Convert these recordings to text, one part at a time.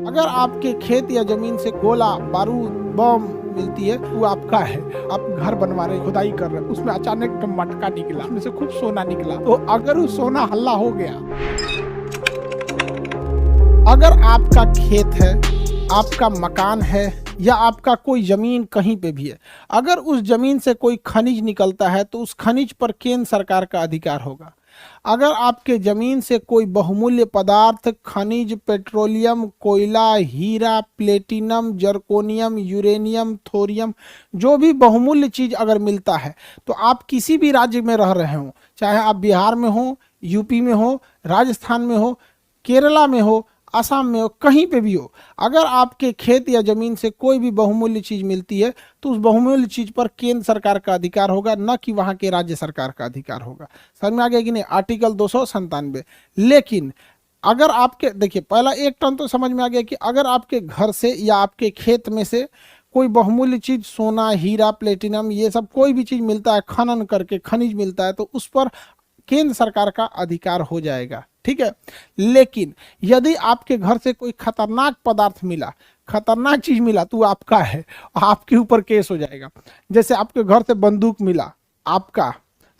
अगर आपके खेत या जमीन से गोला बारूद बम मिलती है वो आपका है। आप घर बनवा रहे खुदाई कर रहे, उसमें अचानक मटका निकला, उसमें से खूब सोना निकला, तो अगर वो सोना हल्ला हो गया, अगर आपका खेत है, आपका मकान है या आपका कोई जमीन कहीं पे भी है, अगर उस जमीन से कोई खनिज निकलता है तो उस खनिज पर केंद्र सरकार का अधिकार होगा। अगर आपके जमीन से कोई बहुमूल्य पदार्थ, खनिज, पेट्रोलियम, कोयला, हीरा, प्लेटिनम, जर्कोनियम, यूरेनियम, थोरियम, जो भी बहुमूल्य चीज अगर मिलता है, तो आप किसी भी राज्य में रह रहे हो, चाहे आप बिहार में हो, यूपी में हो, राजस्थान में हो, केरला में हो, असम में हो, कहीं पे भी हो, अगर आपके खेत या जमीन से कोई भी बहुमूल्य चीज मिलती है तो उस बहुमूल्य चीज पर केंद्र सरकार का अधिकार होगा, न कि वहां के राज्य सरकार का अधिकार होगा। समझ में आ गया कि नहीं? आर्टिकल 297। लेकिन अगर आपके, देखिए पहला एक टर्म तो समझ में आ गया कि अगर आपके घर से या आपके खेत में से कोई बहुमूल्य चीज, सोना, हीरा, प्लेटिनम, ये सब कोई भी चीज मिलता है, खनन करके खनिज मिलता है, तो उस पर केंद्र सरकार का अधिकार हो जाएगा। ठीक है। लेकिन यदि आपके घर से कोई खतरनाक पदार्थ मिला, खतरनाक चीज मिला, तो आपका है, आपके ऊपर केस हो जाएगा। जैसे आपके घर से बंदूक मिला, आपका,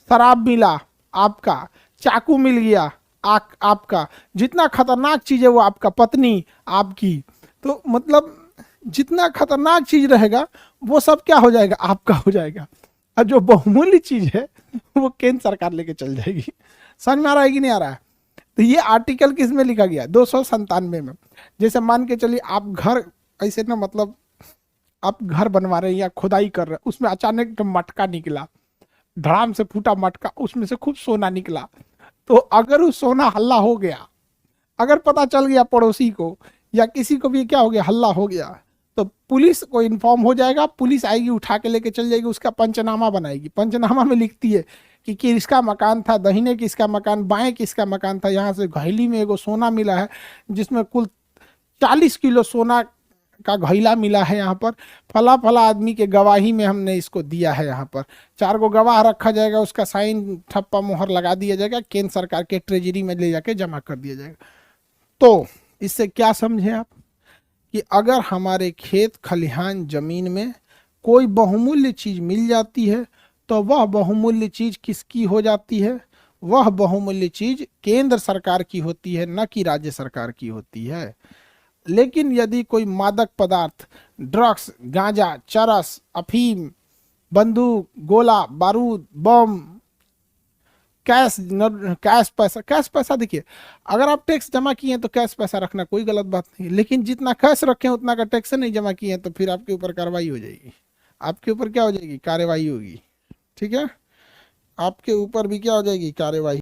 शराब मिला, आपका, चाकू मिल गया, आपका, जितना खतरनाक चीज है वो आपका, पत्नी आपकी, तो मतलब जितना खतरनाक चीज रहेगा वो सब क्या हो जाएगा? आपका हो जाएगा। और जो बहुमूल्य चीज है वो केंद्र सरकार लेके चल जाएगी। समझ में आ रहा है कि नहीं आ रहा है? तो ये आर्टिकल किस में लिखा गया? 297 में। जैसे मान के चलिए आप घर ऐसे ना, मतलब आप घर बनवा रहे हैं या खुदाई कर रहे हैं, उसमें अचानक मटका निकला, धड़ाम से फूटा मटका, उसमें से खूब सोना निकला, तो अगर वो सोना हल्ला हो गया, अगर पता चल गया पड़ोसी को या किसी को भी, क्या हो गया, हल्ला हो गया, तो पुलिस को इन्फॉर्म हो जाएगा, पुलिस आएगी, उठा के लेके चल जाएगी, उसका पंचनामा बनाएगी। पंचनामा में लिखती है कि किसका मकान था, दहिने किसका मकान, बाएं किसका मकान था, यहाँ से घैली में एगो सोना मिला है जिसमें कुल 40 किलो सोना का घैला मिला है, यहाँ पर फला फला आदमी के गवाही में हमने इसको दिया है। यहाँ पर 4 गो गवाह रखा जाएगा, उसका साइन, ठप्पा, मोहर लगा दिया जाएगा, केंद्र सरकार के ट्रेजरी में ले जाके जमा कर दिया जाएगा। तो इससे क्या समझे आप कि अगर हमारे खेत खलिहान जमीन में कोई बहुमूल्य चीज मिल जाती है तो वह बहुमूल्य चीज किसकी हो जाती है? वह बहुमूल्य चीज केंद्र सरकार की होती है, न कि राज्य सरकार की होती है। लेकिन यदि कोई मादक पदार्थ, ड्रग्स, गांजा, चरस, अफीम, बंदूक, गोला बारूद, बम, कैश पैसा, देखिए अगर आप टैक्स जमा किए हैं तो कैश पैसा रखना कोई गलत बात नहीं, लेकिन जितना कैश रखे हैं उतना का टैक्स नहीं जमा किए हैं तो फिर आपके ऊपर कार्रवाई हो जाएगी। आपके ऊपर क्या हो जाएगी? कार्रवाई होगी। ठीक है, आपके ऊपर भी क्या हो जाएगी? कार्रवाई।